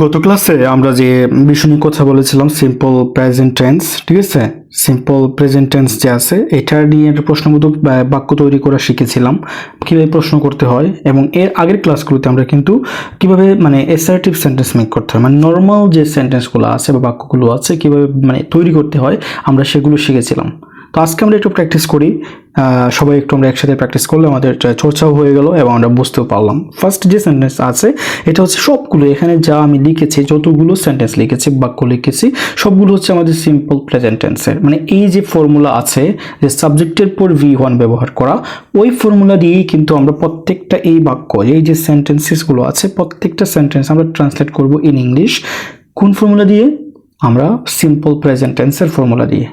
গত ক্লাসে আমরা যে বিষয় নিয়ে কথা বলেছিলাম সিম্পল প্রেজেন্ট টেন্স, ঠিক আছে। সিম্পল প্রেজেন্ট টেন্স যে আছে এটা নিয়ে প্রশ্নবোধক বাক্য তৈরি করা শিখেছিলাম, কিভাবে প্রশ্ন করতে হয়। এবং এর আগের ক্লাসগুলোতে আমরা কিন্তু কিভাবে অ্যাসার্টিভ সেন্টেন্স মেক করতে হয়, নর্মাল যে সেন্টেন্সগুলো আছে বা বাক্যগুলো আছে কিভাবে তৈরি করতে হয় আমরা সেগুলো শিখেছিলাম। তো আজকে আমরা একটু প্র্যাকটিস করি, সবাই একটু আমরা একসাথে প্র্যাকটিস করলে আমাদের চর্চাও হয়ে গেল এবং আমরা বুঝতেও পারলাম। ফার্স্ট যে সেন্টেন্স আছে এটা হচ্ছে সবগুলো, এখানে যা আমি লিখেছি, যতগুলো সেন্টেন্স লিখেছি, বাক্য লিখেছি, সবগুলো হচ্ছে আমাদের সিম্পল প্রেজেন্ট টেন্সের। এই যে ফর্মুলা আছে যে সাবজেক্টের পর V1 ব্যবহার করা, ওই ফর্মুলা দিয়েই কিন্তু আমরা প্রত্যেকটা এই বাক্য, এই যে সেন্টেন্সেসগুলো আছে প্রত্যেকটা সেন্টেন্স আমরা ট্রান্সলেট করব ইন ইংলিশ। কোন ফর্মুলা দিয়ে? আমরা সিম্পল প্রেজেন্ট টেন্সের ফর্মুলা দিয়ে।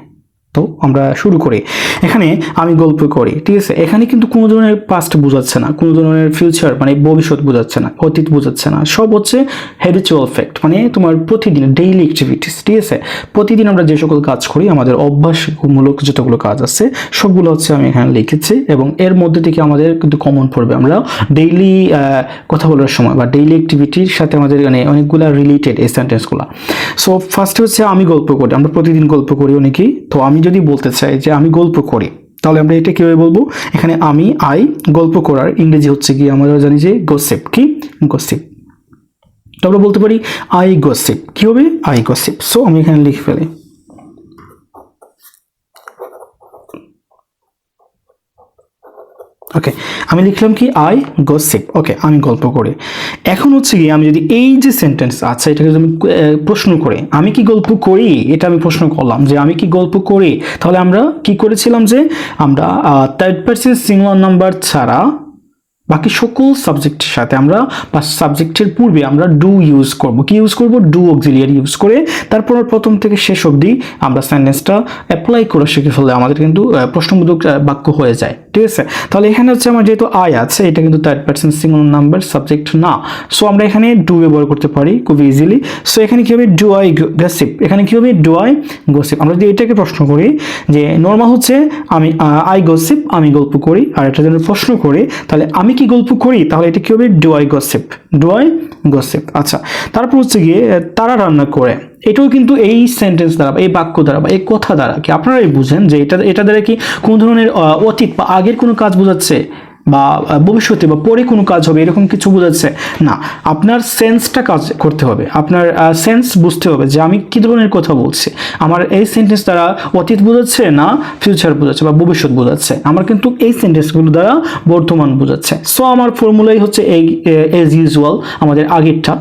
তো আমরা শুরু করি। এখানে আমি গল্প করি, ঠিক আছে। এখানে কিন্তু কোনো ধরনের পাস্ট বোঝাচ্ছে না, কোনো ধরনের ফিউচার ভবিষ্যৎ বোঝাচ্ছে না, অতীত বোঝাচ্ছে না, সব হচ্ছে হ্যাবিচুয়াল ফ্যাক্ট, তোমার প্রতিদিন ডেইলি অ্যাক্টিভিটিস, ঠিক আছে। প্রতিদিন আমরা যে সকল কাজ করি, আমাদের অভ্যাসমূলক যতগুলো কাজ আছে সবগুলো হচ্ছে আমি এখানে লিখেছি। এবং এর মধ্যে থেকে আমাদের কিন্তু কমন পড়বে, আমরা ডেইলি কথা বলার সময় বা ডেইলি অ্যাক্টিভিটির সাথে আমাদের অনেকগুলো রিলেটেড এই সেন্টেন্সগুলো। সো ফার্স্টে হচ্ছে আমি গল্প করি, আমরা প্রতিদিন গল্প করি অনেকেই। তো আমি যদি বলতে চাই যে আমি গল্প করি, তাহলে আমরা এটা কিভাবে বলবো? এখানে আই গল্প করার ইংরেজি হচ্ছে কি, আমরা জানি যে গসিপ। কি? গসিপ। তো আমরা বলতে পারি আই গসিপ। কি হবে? I gossip. সো আমি এখানে লিখে ফেলি। ওকে, আমি লিখলাম কি আই গসিপ। ওকে, আমি গল্প করি। এখন হচ্ছে কি, আমি যদি এই যে সেন্টেন্স আছে এটাকে যদি আমি প্রশ্ন করে আমি কি গল্প করি, এটা আমি প্রশ্ন করলাম যে আমি কি গল্প করি, তাহলে আমরা কি করেছিলাম যে আমরা থার্ড পারসন সিঙ্গুলার নাম্বার ছাড়া বাকি সকল সাবজেক্টের সাথে আমরা বা সাবজেক্টের পূর্বে আমরা ডু ইউজ করব। কি ইউজ করব? ডু অক্সিলিয়ারি ইউজ করে তারপর প্রথম থেকে শেষ অবধি আমরা সেন্টেন্সটা অ্যাপ্লাই করে শিখে ফেললে আমাদের কিন্তু প্রশ্নবোধক বাক্য হয়ে যায়, ঠিক আছে। তাহলে এখানে হচ্ছে আমার যেহেতু আই আছে, এটা কিন্তু third person singular number subject না, সো আমরা এখানে ডু ব্যবহার করতে পারি খুব ইজিলি। সো এখানে কি হবে? Do I gossip. এখানে কি হবে? Do I gossip. আমরা যদি এটাকে প্রশ্ন করি যে নর্মাল হচ্ছে আমি আই গসিপ, আমি গল্প করি, আর এটা যদি প্রশ্ন করি তাহলে আমি কি গল্প করি, তাহলে এটা কি হবে? Do I gossip. Do I gossip. আচ্ছা, তারপর হচ্ছে গিয়ে তারা রান্না করে। এটাও কিন্তু এই সেন্টেন্স দ্বারা, এই বাক্য দ্বারা বা এই কথা দ্বারা কি আপনারাই বুঝেন যে এটা দ্বারা কি কোন ধরনের অতীত বা আগের কোনো কাজ বোঝাচ্ছে বা ভবিষ্যতে বা পরে কোনো কাজ হবে এরকম কিছু বোঝাচ্ছে না। আপনার সেন্সটা কাজ করতে হবে, আপনার সেন্স বুঝতে হবে যে আমি কি ধরনের কথা বলছি। আমার এই সেন্টেন্স দ্বারা অতীত বোঝাচ্ছে না ফিউচার বোঝাচ্ছে বা ভবিষ্যৎ বোঝাচ্ছে, আমার কিন্তু এই সেন্টেন্সগুলো দ্বারা বর্তমান বোঝাচ্ছে। সো আমার ফর্মুলাই হচ্ছে এই এজ ইউজুয়াল আমাদের আগেরটা।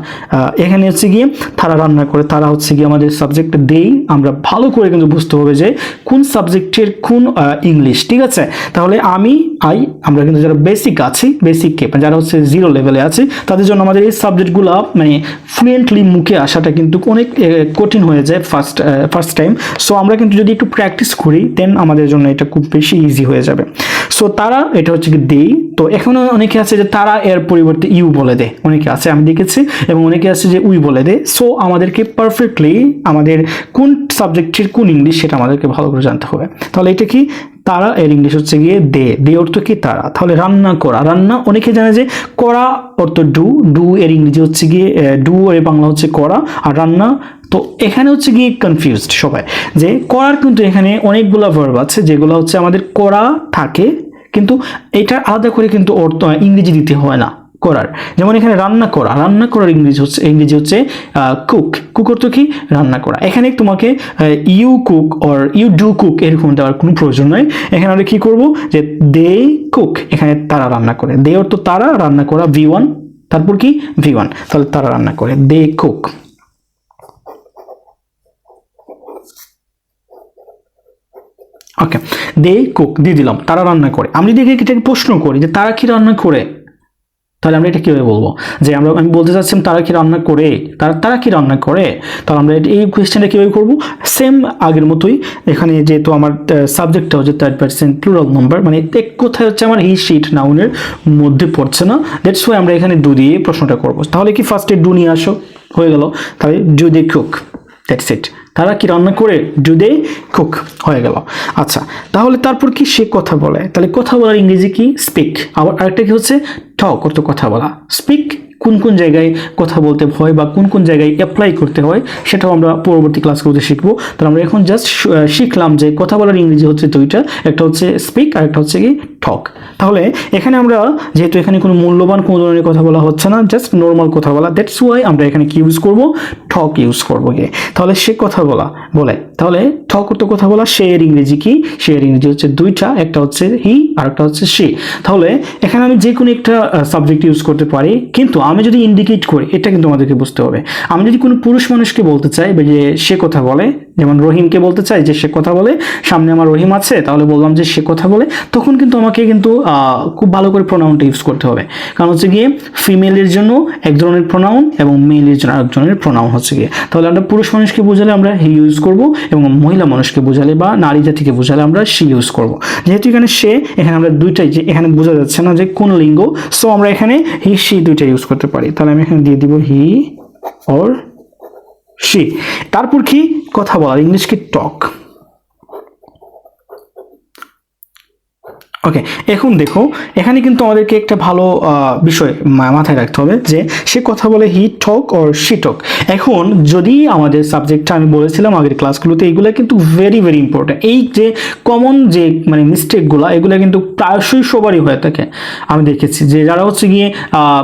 এখানে হচ্ছে গিয়ে তারা রান্না করে, তারা হচ্ছে গিয়ে আমাদের সাবজেক্ট দেই। আমরা ভালো করে কিন্তু বুঝতে হবে যে কোন সাবজেক্টের কোন ইংলিশ, ঠিক আছে। তাহলে আমি আই, আমরা কিন্তু যারা বেসিক আছি, বেসিককে যারা হচ্ছে জিরো লেভেলে আছে তাদের জন্য আমাদের এই সাবজেক্টগুলো ফ্লুয়েন্টলি মুখে আসাটা কিন্তু অনেক কঠিন হয়ে যায় ফার্স্ট টাইম। সো আমরা কিন্তু যদি একটু প্র্যাকটিস করি দেন আমাদের জন্য এটা খুব বেশি ইজি হয়ে যাবে। সো তারা, এটা হচ্ছে কি দেই। তো এখনো অনেকে আছে যে তারা এর পরিবর্তে ইউ বলে দেয়, অনেকে আছে আমি দেখেছি, এবং অনেকে আছে যে উই বলে দেয়। সো আমাদেরকে পারফেক্টলি আমাদের কোন সাবজেক্টের কোন ইংলিশ সেটা আমাদেরকে ভালো করে জানতে হবে। তাহলে এটা কি? তারা এর ইংলিশ হচ্ছে গিয়ে দে অর্থ কি? তারা। তাহলে রান্না করা, রান্না অনেকে জানে যে করা অর্থ ডু, ডু এর ইংরেজি হচ্ছে গিয়ে ডু এর বাংলা হচ্ছে করা, আর রান্না। তো এখানে হচ্ছে গিয়ে কনফিউজড সবাই যে করার কিন্তু এখানে অনেকগুলো ভার্ব আছে যেগুলো হচ্ছে আমাদের করা থাকে, কিন্তু এটা আলাদা করে কিন্তু অর্থ ইংরেজি দিতে হয় না করার। যেমন এখানে রান্না করা, রান্না করার ইংরেজি হচ্ছে কুক। কুক অর্থ কি? রান্না করা। এখানে তোমাকে you cook or you do cook এরকম দেওয়ার কোনো প্রয়োজন নয়। এখানে আমরা কি করব যে দে কুক, এখানে তারা রান্না করে। দে অর্থ তারা, রান্না করা V1, তারপর কি? V1। তাহলে তারা রান্না করে, দে কুক। ওকে, দে কুক দিয়ে দিলাম, তারা রান্না করে। আমি যদি এটাকে প্রশ্ন করি যে তারা কি রান্না করে, তাহলে আমরা এটা কিভাবে বলবো? যে আমি বলতে চাচ্ছিলাম তারা কি রান্না করে, তারা কি রান্না করে, তাহলে আমরা এই কোয়েশ্চেনটা কিভাবে করব? সেম আগের মতোই। এখানে যেহেতু আমার সাবজেক্টটা হচ্ছে থার্ড পারসন প্লুরাল নাম্বার, এক কথায় হচ্ছে আমার হি শিট নাউনের মধ্যে পড়ছে না, দ্যাটস ওয়াই আমরা এখানে ডু দিয়ে প্রশ্নটা করব। তাহলে কি ফার্স্টে ডু নিয়ে আসো, হয়ে গেল। তাহলে do they cook, that's it. তারা কি রান্না করে, ডু দে কুক, হয়ে গেল। আচ্ছা, তাহলে তারপর কি? সে কথা বলে। তাহলে কথা বলার ইংরেজি কি? স্পিক। আবার আরেকটা কি হচ্ছে? টক অর্থ কথা বলা। স্পিক কোন কোন জায়গায় কথা বলতে হয় বা কোন কোন জায়গায় অ্যাপ্লাই করতে হয় সেটাও আমরা পরবর্তী ক্লাসগুলোতে শিখবো। তাহলে আমরা এখন জাস্ট শিখলাম যে কথা বলার ইংরেজি হচ্ছে দুইটা, একটা হচ্ছে স্পিক আর একটা হচ্ছে কি টক। তাহলে এখানে আমরা যেহেতু এখানে কোনো মূল্যবান কোনো ধরনের কথা বলা হচ্ছে না, জাস্ট নর্মাল কথা বলা, দ্যাটস ওয়াই আমরা এখানে কি ইউজ করব, টক ইউজ করবো গিয়ে। তাহলে সে কথা বলে, তাহলে টক তো কথা বলা, সে এর ইংরেজি কি, সে এর ইংরেজি হচ্ছে দুইটা, একটা হচ্ছে হি আর একটা হচ্ছে সে। তাহলে এখানে আমি যে কোনো একটা সাবজেক্ট ইউজ করতে পারি, কিন্তু আমি যদি ইন্ডিকেট করি এটা কিন্তু আমাদেরকে বুঝতে হবে। আমি যদি কোনো পুরুষ মানুষকে বলতে চাই যে সে কথা বলে, যেমন রহিমকে বলতে চাই যে সে কথা বলে, সামনে আমার রহিম আছে, তাহলে বললাম যে সে কথা বলে, তখন কিন্তু আমাকে কিন্তু খুব ভালো করে প্রোনাউনটা ইউজ করতে হবে। কারণ হচ্ছে গিয়ে ফিমেলের জন্য এক ধরনের প্রোনাউন এবং মেলের জন্য আরেক ধরনের প্রোনাউন হচ্ছে গিয়ে। তাহলে আমরা পুরুষ মানুষকে বোঝালে আমরা হি ইউজ করব, এবং মহিলা মানুষকে বোঝালে বা নারী জাতিকে বোঝালে আমরা সি ইউজ করব। যেহেতু এখানে সে, এখানে আমরা দুইটাই, যে এখানে বোঝা যাচ্ছে না যে কোন লিঙ্গ, সো আমরা এখানে হি সি দুইটা ইউজ করতে পারি। তাহলে আমি এখানে দিয়ে দিব হি অর সি। তারপর কি কথা বলার ইংলিশ কি টক। ওকে, এখন দেখো এখানে কিন্তু আমাদেরকে একটা ভালো বিষয় মাথায় রাখতে হবে যে সে কথা বলে হি টক অর শি টক। এখন যদি আমাদের সাবজেক্টটা আমি বলেছিলাম আগের ক্লাসগুলোতে, এইগুলো কিন্তু ভেরি ভেরি ইম্পর্টেন্ট। এই যে কমন যে মানে মিস্টেকগুলো, এগুলো কিন্তু প্রায়শই সবারই হয়ে থাকে। আমি দেখেছি যে যারা হচ্ছে গিয়ে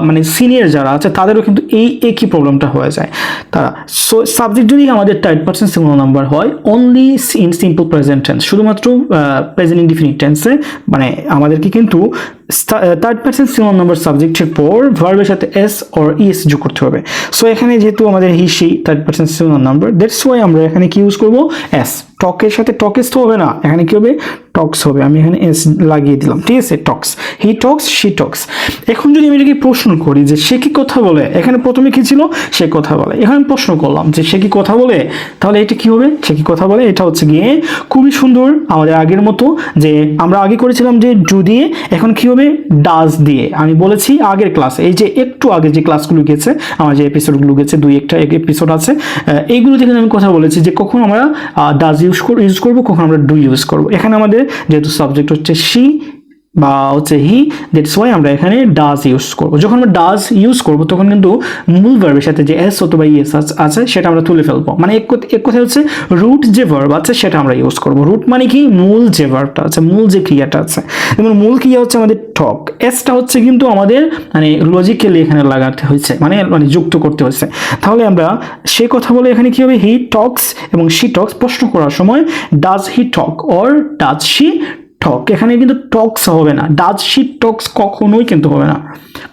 মানে সিনিয়র যারা আছে তাদেরও কিন্তু এই একই প্রবলেমটা হয়ে যায় তারা। সো সাবজেক্ট যদি আমাদের 30% সিঙ্গুলার নাম্বার হয়, only in simple present tense, শুধুমাত্র প্রেজেন্ট ইনডিফিনিট টেন্সে, মানে আমাদেরকে কিন্তু 30% সিঙ্গুলার নাম্বার সাবজেক্টের পর ভার্বের সাথে এস অর ইএস যোগ করতে হবে। সো এখানে যেহেতু আমাদের he she 30% singular number, that's why আমরা এখানে কি ইউজ করব, এস। টকের সাথে টকেস তো হবে না, এখানে কি হবে, টক্স হবে। আমি এখানে এস লাগিয়ে দিলাম, ঠিক আছে, টক্স, হি টক্স, শি টক্স। এখন যদি আমি এটাকে প্রশ্ন করি যে সে কি কথা বলে, এখানে প্রথমে কি ছিল, সে কথা বলে, এখানে প্রশ্ন করলাম যে সে কি কথা বলে, তাহলে এটা কি হবে, সে কি কথা বলে। এটা হচ্ছে গিয়ে খুবই সুন্দর আমাদের আগের মতো, যে আমরা আগে করেছিলাম যে ডু দিয়ে, এখন কি হবে, ডাজ দিয়ে। আমি বলেছি আগের ক্লাসে, এই যে একটু আগে যে ক্লাসগুলো গেছে, আমার যে এপিসোডগুলো গেছে, দুই একটা এপিসোড আছে, এইগুলো থেকে আমি কথা বলেছি যে কখন আমরা ডাজ ইউজ করবো, কখন আমরা ডু ইউজ করবো। এখানে আমাদের যেহেতু সাবজেক্ট হচ্ছে সি বা হচ্ছে হি, দ্যাটস ওয়াই আমরা এখানে ডাজ ইউজ করবো। যখন আমরা ডাজ ইউজ করবো তখন কিন্তু মূল ভার্বের সাথে যে এস অথবা ইএস আছে সেটা আমরা তুলে ফেলবো। মানে এক কথা হচ্ছে রুট যে ভার্ব আছে সেটা আমরা ইউজ করবো। রুট মানে কি, মূল যে ভার্বটা আছে, মূল যে ক্রিয়াটা আছে। যেমন মূল ক্রিয়া হচ্ছে আমাদের টক, এসটা হচ্ছে কিন্তু আমাদের মানে লজিক্যালি এখানে লাগাতে হয়েছে, মানে যুক্ত করতে হয়েছে। তাহলে আমরা সে কথা বলে এখানে কি হবে, হি টক্স এবং শি টক্স। প্রশ্ন করার সময় does he talk or does she talk, এখানে কিন্তু টক্স হবে না, ডাজ শি টক্স কখনোই কিন্তু হবে না,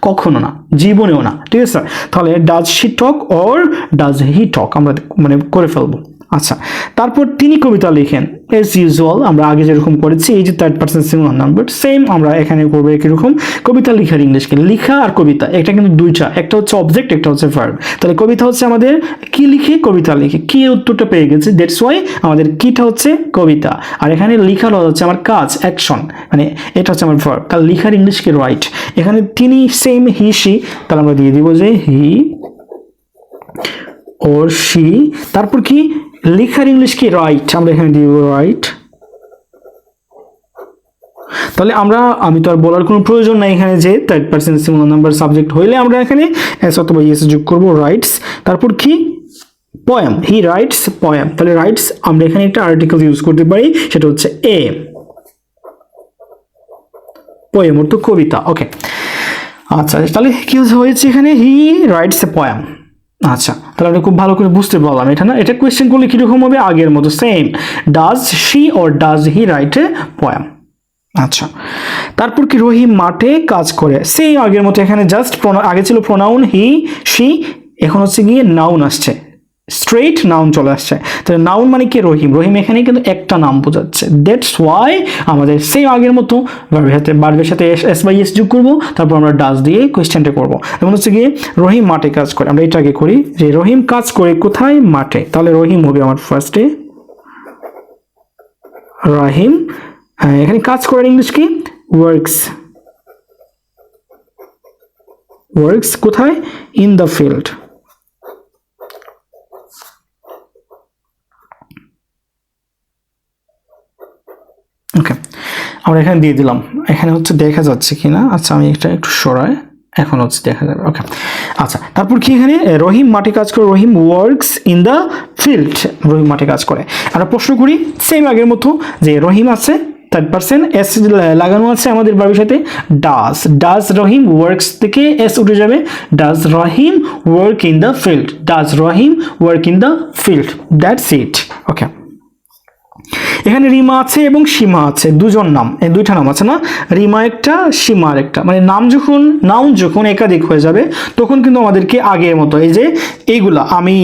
কখনো না, জীবনেও না, ঠিক আছে। তাহলে does she talk or does he talk আমরা মানে করে ফেলবো। আচ্ছা, তারপর তিনি কবিতা লিখেন, এজ ইউজুয়াল আমরা আগে যেরকম করেছি, এই যে 30% সিঙ্গুলার নাম্বার, সেম আমরা এখানে করবো একইরকম। কবিতা লিখার ইংলিশকে, লিখা আর কবিতা এটা কিন্তু দুইটা, একটা হচ্ছে অবজেক্ট, একটা হচ্ছে ভার্ব। তাহলে কবিতা হচ্ছে আমাদের কি লিখে, কবিতা লিখে, কি উত্তরটা পেয়ে গেছে, দ্যাটস ওয়াই আমাদের কিটা হচ্ছে কবিতা, আর এখানে লিখার হচ্ছে আমার কাজ, অ্যাকশন, মানে এটা হচ্ছে আমার ভার্ব। তাহলে লিখার ইংলিশকে রাইট। এখানে তিনি, সেম হি সি, তাহলে আমরা দিয়ে দিব যে হি ওর সি। তারপর কি, লেখার ইংলিশ কি, রাইট, আমরা এখানে দিব রাইট। তাহলে আমি তো আর বলার কোনো প্রয়োজন নাই এখানে যে 30% সিঙ্গুলার নাম্বার সাবজেক্ট হইলে আমরা এখানে এস অথবা ইএস যোগ করব, রাইটস। তারপর কি, পোয়েম, হি রাইটস পোয়েম। তাহলে রাইটস আমরা এখানে একটা আর্টিকেল ইউজ করতে পারি, সেটা হচ্ছে এ, পোয়েম অর্থ কবিতা। ওকে, আচ্ছা, তাহলে কি হয়েছে এখানে, হি রাইটস এ পোয়েম। আচ্ছা, তাহলে আমরা খুব ভালো করে বুঝতে পারলাম এটা না। এটা কোয়েশ্চেন করলে কিরকম হবে, আগের মতো same, does she or does he write a poem. আচ্ছা, তারপর কি, রহিম মাঠে কাজ করে, সেই আগের মতো, এখানে জাস্ট আগে ছিল প্রোনাউন হি শি, এখন হচ্ছে গিয়ে নাউন আসছে, স্ট্রেট নাউন চলে আসছে। তাহলে নাউন মানে কি, রহিম, রহিম এখানে কিন্তু একটা নাম বোঝাচ্ছে, দ্যাটস ওয়াই আমাদের সেই আগের মতো ভার্বের সাথে এস বাই এস যোগ করবো, তারপর আমরা ডাজ দিয়ে কোয়েশ্চেনটা করবো। যেমন হচ্ছে গিয়ে রহিম মাঠে কাজ করে, আমরা এটা আগে করি যে রহিম কাজ করে কোথায়, মাঠে। তাহলে রহিম হবে আমার ফার্স্টে, রহিম। হ্যাঁ, এখানে কাজ করার ইংলিশ কি, ওয়ার্কস, ওয়ার্কস কোথায়, ইন দ্য ফিল্ড। ওকে, আমরা এখানে দিয়ে দিলাম, এখানে হচ্ছে দেখা যাচ্ছে কিনা, আচ্ছা আমি এটা একটু সরাই, এখন হচ্ছে দেখা যাবে। ওকে, আচ্ছা, তারপর কি এখানে রহিম মাঠে কাজ করে, রহিম ওয়ার্কস ইন দ্য ফিল্ড, রহিম মাঠে কাজ করে। আমরা প্রশ্ন করি সেম আগের মতো, যে রহিম আছে থার্ড পারসন, এস লাগানো আছে আমাদের ভার্বের সাথে, ডাজ রহিম ওয়ার্কস থেকে এস উঠে যাবে, does Rahim work in the field, does Rahim work in the field, that's it. Okay, এখানে রিমা আছে এবং সীমা আছে, দুজন নাম, এই দুইটা নাম আছে না, রিমা একটা, সীমা একটা। মানে নাউন যখন একাধিক হয়ে যাবে তখন কিন্তু আমাদেরকে আগের মতো এই যে এইগুলা আমি,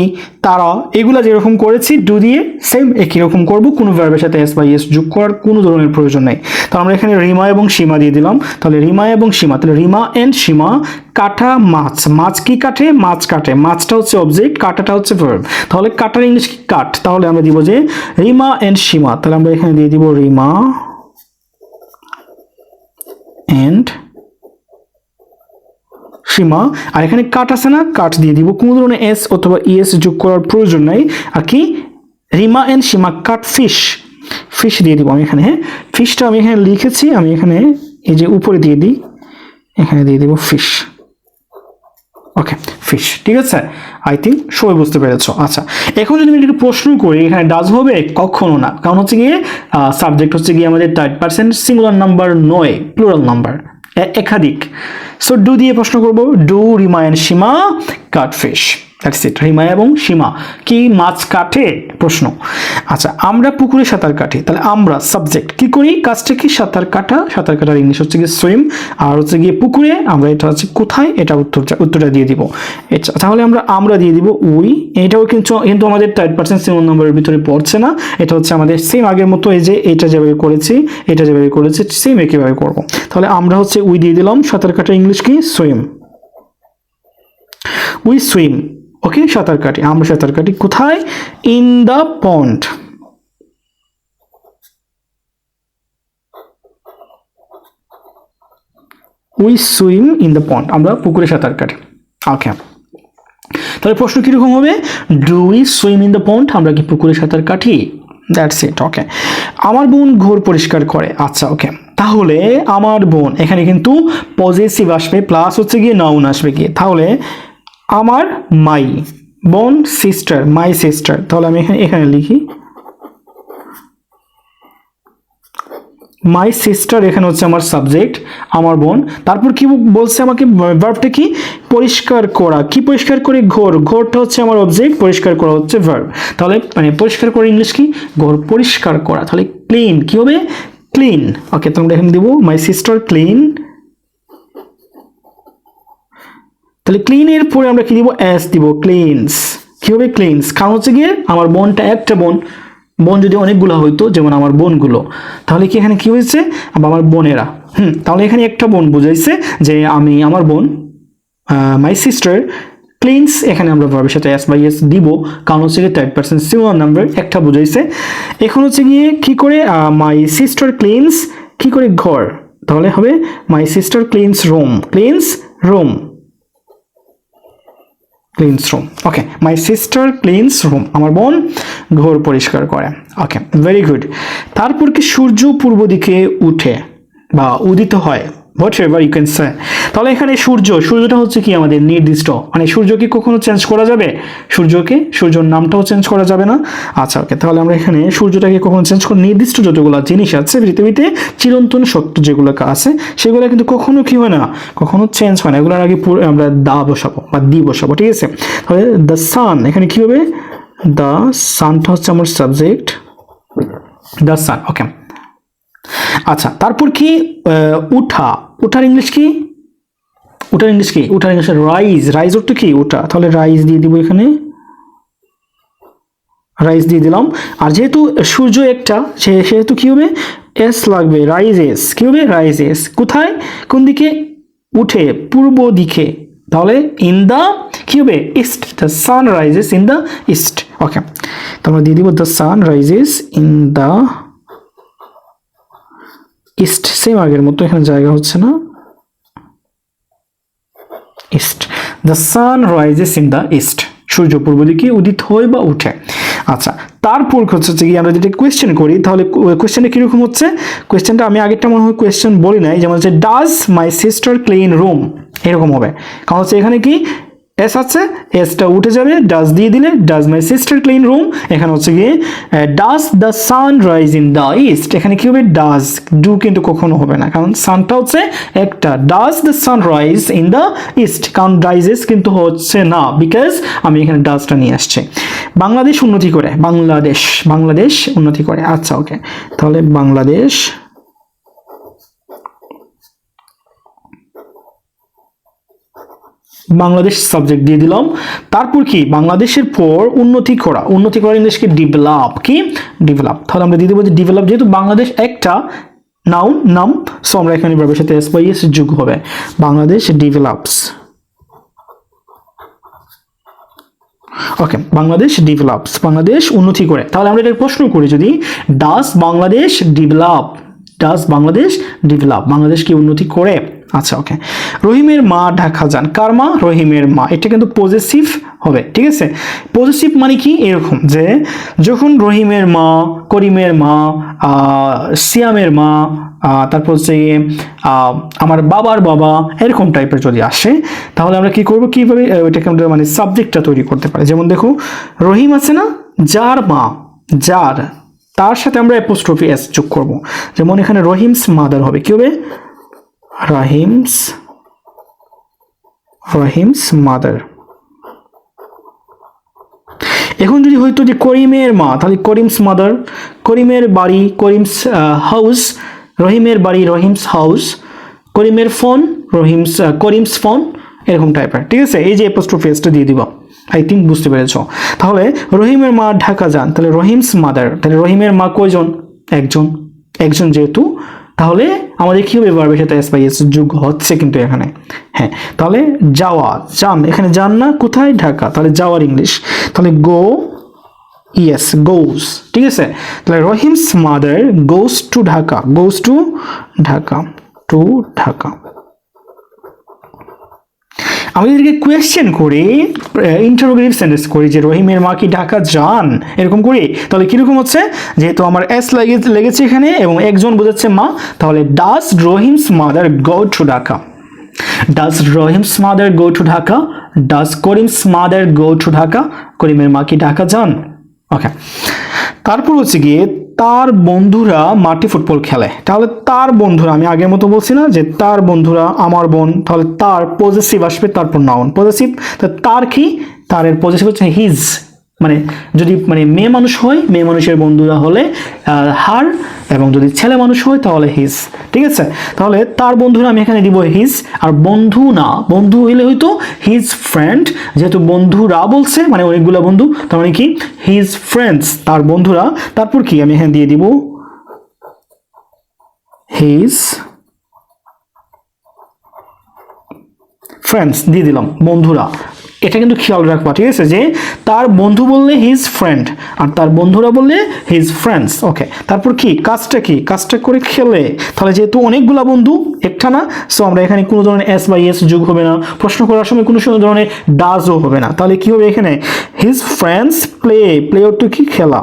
তারা, এগুলা যেরকম করেছি ডু দিয়ে সেম একই রকম করব, কোনো ভার্বের সাথে এস বা ইএস যোগ করার কোনো ধরনের প্রয়োজন নেই। তো আমরা এখানে রিমা এবং সীমা দিয়ে দিলাম, তাহলে রিমা এবং সীমা, তাহলে রিমা এন্ড সীমা কাটা মাছ, মাছ কি কাটে, মাছ কাটে, মাছটা হচ্ছে অবজেক্ট, কাটাটা হচ্ছে ভার্ব, তাহলে কাটার ইংলিশ কি কাট, তাহলে আমরা দিব যে রিমা এন্ড সীমা, তাহলে আমরা এখানে দিয়ে দিব রিমা এন্ড সীমা, আর এখানে কাট আছে না, কাট দিয়ে দিব, কোনো ধরনের এস অথবা ইএস যোগ করার প্রয়োজন নাই। আর কি, Rima and Sima cut fish, fish দিয়ে দিব আমি এখানে, হ্যাঁ ফিশটা আমি এখানে লিখেছি, আমি এখানে এই যে উপরে দিয়ে দিই, এখানে দিয়ে দিব ফিশ। ওকে, ফিশ, ঠিক আছে, আই থিঙ্ক সবাই বুঝতে পেরেছো। আচ্ছা, এখন যদি আমি একটু প্রশ্ন করি, এখানে ডাজ হবে, কখনো না, কারণ হচ্ছে গিয়ে সাবজেক্ট হচ্ছে গিয়ে আমাদের থার্ড পারসন সিঙ্গুলার নাম্বার নয়, প্লুরাল নাম্বার, একাধিক। সো ডু দিয়ে প্রশ্ন করব, do Rima and Sima cut fish, that's it. Rima এবং সীমা কি মাছ কাটে, প্রশ্ন। আচ্ছা, আমরা পুকুরে সাঁতার কাটি, তাহলে আমরা সাবজেক্ট কি করি, কাজটা কি, সাঁতার কাটা, সাঁতার কাটার ইংলিশ হচ্ছে গিয়ে সুইম, আর হচ্ছে গিয়ে পুকুরে, আমরা এটা হচ্ছে কোথায়, এটা উত্তরটা দিয়ে দিব। তাহলে আমরা দিয়ে দিব উই, এটাও কিন্তু আমাদের থার্ড পারসন সিঙ্গুলার নাম্বারের ভিতরে পড়ছে না, এটা হচ্ছে আমাদের সেম আগের মতো, এই যে এটা যেভাবে করেছি, এটা যেভাবে করেছি সেম একইভাবে করব। তাহলে আমরা হচ্ছে উই দিয়ে দিলাম, সাঁতার কাটার ইংলিশ কি, সুইম, উই সুইম। ওকে, সাঁতার কাটি, আমরা সাঁতার কাটি কোথায়, in the pond, we swim in the pond, আমরা পুকুরে সাঁতার কাটি। ওকে, তাহলে প্রশ্ন কিরকম হবে, do we swim in the pond, আমরা কি পুকুরে সাঁতার কাটি, দ্যাটস ইট। ওকে, আমার বোন ঘর পরিষ্কার করে। আচ্ছা, ওকে, তাহলে আমার বোন, এখানে কিন্তু পজিটিভ আসবে, প্লাস হচ্ছে গিয়ে নাউন আসবে গিয়ে, তাহলে আমার মাই বোন, সিস্টার, মাই সিস্টার, তাহলে আমি এখানে লিখি মাই সিস্টার, এখানে হচ্ছে আমার সাবজেক্ট, আমার বোন। তারপর কি বলছে আমাকে, ভার্বটা কি, পরিষ্কার করা, কি পরিষ্কার করে, ঘর, ঘরটা হচ্ছে আমার অবজেক্ট, পরিষ্কার করা হচ্ছে ভার্ব, তাহলে মানে পরিষ্কার করা ইংলিশ কি, ঘর পরিষ্কার করা, তাহলে ক্লিন কি হবে, ক্লিন। ওকে, তো আমরা এখানে দিব মাই সিস্টার ক্লিন, তাহলে ক্লিন এর পরে আমরা কি দিব, এস দিব, ক্লিনস, কি হবে, ক্লিনস, কারণ হচ্ছে গিয়ে আমার বোনটা একটা বোন, বোন যদি অনেকগুলো হইতো, যেমন আমার বোনগুলো, তাহলে কি এখানে কি হয়েছে, আমার বোনেরা, তাহলে এখানে একটা বোন বুঝাইছে যে আমি, আমার বোন, মাই সিস্টার ক্লিনস, এখানে আমরা ভার্বের সাথে এস বাই এস দিব, কারণ হচ্ছে গিয়ে থার্ড পারসন সিঙ্গুলার নাম্বার, একটা বুঝাইছে। এখন হচ্ছে গিয়ে কি করে, মাই সিস্টার ক্লিনস কি করে, ঘর, তাহলে হবে my sister cleans room, cleans room, cleans room. Okay, my sister cleans room, আমার বোন ঘর পরিষ্কার করে। Okay, very good. তারপর কি সূর্য পূর্ব দিকে উঠে বা উদিত হয়, whatever you can say, তাহলে এখানে সূর্যটা হচ্ছে কি আমাদের নির্দিষ্ট, মানে সূর্যকে কখনো চেঞ্জ করা যাবে, সূর্যর নামটাও চেঞ্জ করা যাবে না। আচ্ছা, ওকে, তাহলে আমরা এখানে সূর্যটাকে কখনো চেঞ্জ করি, নির্দিষ্ট যতগুলো জিনিস আছে পৃথিবীতে, চিরন্তন সত্য যেগুলো আছে সেগুলো কিন্তু কখনো কি হয় না, কখনো চেঞ্জ হয় না, এগুলোর আগে আমরা দা বসাবো বা দি বসাবো, ঠিক আছে। তাহলে দ্য সান, এখানে কি হবে, দ্য সানটা হচ্ছে আমার সাবজেক্ট, দ্য সান। ওকে, আচ্ছা, তারপর কি, ওঠার ইংলিশ কি, ওঠার ইংলিশ রাইজ, রাইজ অর্থ কি, ওঠা, তাহলে রাইজ দিয়ে দিব, এখানে রাইজ দিয়ে দিলাম। আর যেহেতু সূর্য একটা, সেহেতু কি হবে, এস লাগবে, রাইজেস, কি হবে, রাইজেস, কোথায়, কোন দিকে, উঠে, পূর্ব দিকে, তাহলে ইন দ্য কি হবে, east, the sun rises in the east. Okay, তো আমরা দিয়ে দিব the sun rises in the east, same আগের মতো, এখানে জায়গা হচ্ছে না, east, the sun rises in the east, সূর্য পূর্ব দিকে উদিত হয় বা উঠে। আচ্ছা, তারপর হচ্ছে কি আমরা যদি কোয়েশ্চেন করি তাহলে কোয়েশ্চেনটা কিরকম হচ্ছে, কোয়েশ্চেনটা আমি আগেরটা মনে হয় কোয়েশ্চেন বলি নাই, যেমন হচ্ছে does my sister clean room, এরকম হবে। কারণ হচ্ছে এখানে কি এস আছে, এসটা উঠে যাবে, ডাজ দিয়ে দিলে does my sister clean room. এখানে হচ্ছে গিয়ে does the sun rise in the east, এখানে কি হবে ডাজ, ডু কিন্তু কখনো হবে না, কারণ সানটা হচ্ছে একটা। Does the sun rise in the east, কারণ রাইজেস কিন্তু হচ্ছে না, বিকজ আমি এখানে ডাজটা নিয়ে আসছি। বাংলাদেশ উন্নতি করে, বাংলাদেশ উন্নতি করে। আচ্ছা ওকে, তাহলে বাংলাদেশ সাবজেক্ট দিয়ে দিলাম। তারপর কি বাংলাদেশের পর উন্নতি করা ইংলিশকে ডেভেলপ, কি ডেভেলপ, তাহলে আমরা দিয়ে দেবো যে ডেভেলপ, যেহেতু বাংলাদেশ একটা নাম, সো আমরা এখানে ভার্বের সাথে এস বাই এস যোগ হবে, বাংলাদেশ ডেভেলপস। ওকে, বাংলাদেশ ডেভেলপস, বাংলাদেশ উন্নতি করে। তাহলে আমরা এটা প্রশ্ন করি যদি, ডাজ বাংলাদেশ ডেভেলপ, বাংলাদেশ কি উন্নতি করে? আচ্ছা ওকে, রহিমের মা ঢাকা যান, কার মা? রহিমের মা, এটা কিন্তু পজেসিভ হবে, ঠিক আছে। পজেসিভ মানে কি এরকম যে যখন রহিমের মা, করিমের মা, সিয়ামের মা, তারপর হচ্ছে আমার বাবার বাবা, এরকম টাইপের যদি আসে তাহলে আমরা কি করব, কিভাবে ওইটাকে আমরা মানে সাবজেক্টটা তৈরি করতে পারি। যেমন দেখো রহিম আছে না, যার মা, যার, তার সাথে আমরা অ্যাপোস্ট্রফি এস যোগ করব। যেমন এখানে রহিমস মাদার হবে, কি হবে? রহিমস মাদার। এখন যদি হইতো যে করিমের মা, তাহলে করিমস মাদার, করিমের বাড়ি, করিমস হাউস, রহিমের বাড়ি, রহিমস হাউস, করিমের ফোন, করিমস ফোন, এরকম টাইপের, ঠিক আছে। এই যে অ্যাপোস্ট্রফি এসটা দিয়ে দিব, আই থিঙ্ক বুঝতে পেরেছো। তাহলে রহিমের মা ঢাকা যান, তাহলে রহিমস মাদার, তাহলে রহিমের মা কয়জন? একজন যেহেতু, তাহলে আমাদের কি হবে, ভার্বের সাথে এস বাই এস যোগ হচ্ছে কিন্তু এখানে। হ্যাঁ, তাহলে যান, এখানে যান না, কোথায়? ঢাকা, তাহলে যাওয়ার ইংলিশ, তাহলে গোস, ঠিক আছে। তাহলে Rahim's mother goes to Dhaka, আমি এদেরকে কোয়েশ্চেন করি, ইন্টারোগেটিভ সেন্টেন্স করি যে রহিমের মা কি ঢাকা যান, এরকম করি, তাহলে কিরকম হচ্ছে, যেহেতু আমার এস লেগেছে এখানে এবং একজন বোঝাচ্ছে মা, তাহলে does Rahim's mother go to Dhaka, does Rahim's mother go to Dhaka, does Karim's mother go to Dhaka, করিমের মা কি ঢাকা যান। ওকে, তারপর হচ্ছে গিয়ে তার বন্ধুরা মাঠে ফুটবল খেলে, তাহলে তার বন্ধুরা, আমি আগের মতো বলছি না যে তার বন্ধুরা আমার বোন, তাহলে তার পজেসিভ আসবে, তারপর নাউন পজেসিভ, তার কি, তার এর পজেসিভ হচ্ছে হিজ, মানে যদি মানে মেয়ে মানুষ হয়, মেয়ে মানুষের বন্ধুরা হলে হার, এবং যদি ছেলে মানুষ হয় তাহলে হিজ, ঠিক আছে। তাহলে তার বন্ধুরা আমি এখানে দিব হিজ, আর বন্ধু না, বন্ধু হইলে হয়তো হিজ ফ্রেন্ড, যেহেতু বন্ধুরা বলছে মানে অনেকগুলো বন্ধু, তার মানে কি হিজ ফ্রেন্ডস, তার বন্ধুরা। তারপর কি আমি এখানে দিয়ে দিব হিজ ফ্রেন্ডস, দিয়ে দিলাম বন্ধুরা। এটা কিন্তু খেয়াল রাখবা, ঠিক আছে, যে তার বন্ধু বললে হিজ ফ্রেন্ড, আর তার বন্ধুরা বললে হিজ ফ্রেন্ডস। ওকে, তারপর কি কাজটা করে খেলে, তাহলে যেহেতু অনেকগুলা বন্ধু, একটা না, সো আমরা এখানে কোনো ধরনের এস বাই এস যোগ হবে না, প্রশ্ন করার সময় কোনো ধরনের ডাজও হবে না, তাহলে কি হবে এখানে হিজ ফ্রেন্ডস প্লে অর্থ কি খেলা,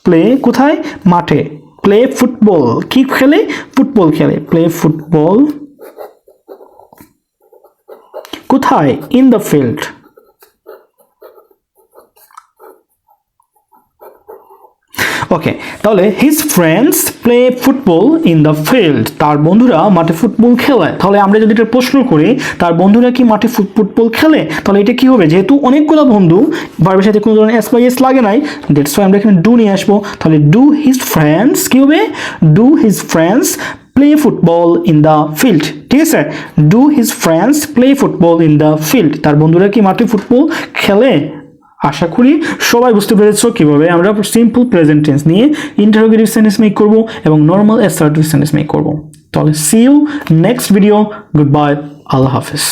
প্লে কোথায়? মাঠে, প্লে ফুটবল, কি খেলে? ফুটবল খেলে, প্লে ফুটবল কোথায়? In the field. ওকে, তাহলে his friends play football in the field, তার বন্ধুরা মাঠে ফুটবল খেলে। তাহলে আমরা যদি এটা প্রশ্ন করি তার বন্ধুরা কি মাঠে ফুটবল খেলে, তাহলে এটা কি হবে, যেহেতু অনেকগুলো বন্ধু, ভার্বের সাথে কোনো ধরনের এস বাই এস লাগে নাই, দ্যাটস ওয়াই আমরা এখানে ডু নিয়ে আসবো। তাহলে ডু হিজ ফ্রেন্ডস, কি হবে, do his friends play football in the field, ঠিক আছে। Do his friends play football in the field, তার বন্ধুরা কি মাঠে ফুটবল খেলে। আশা করি সবাই বুঝতে পেরেছো কিভাবে আমরা সিম্পল প্রেজেন্ট টেন্স নিয়ে ইন্টারোগেটিভ সেন্টেন্স মেক করব এবং নর্মাল অ্যাসার্টিভ সেন্টেন্স মেক করব। তাহলে see you next video, good bye, আল্লাহ হাফেজ।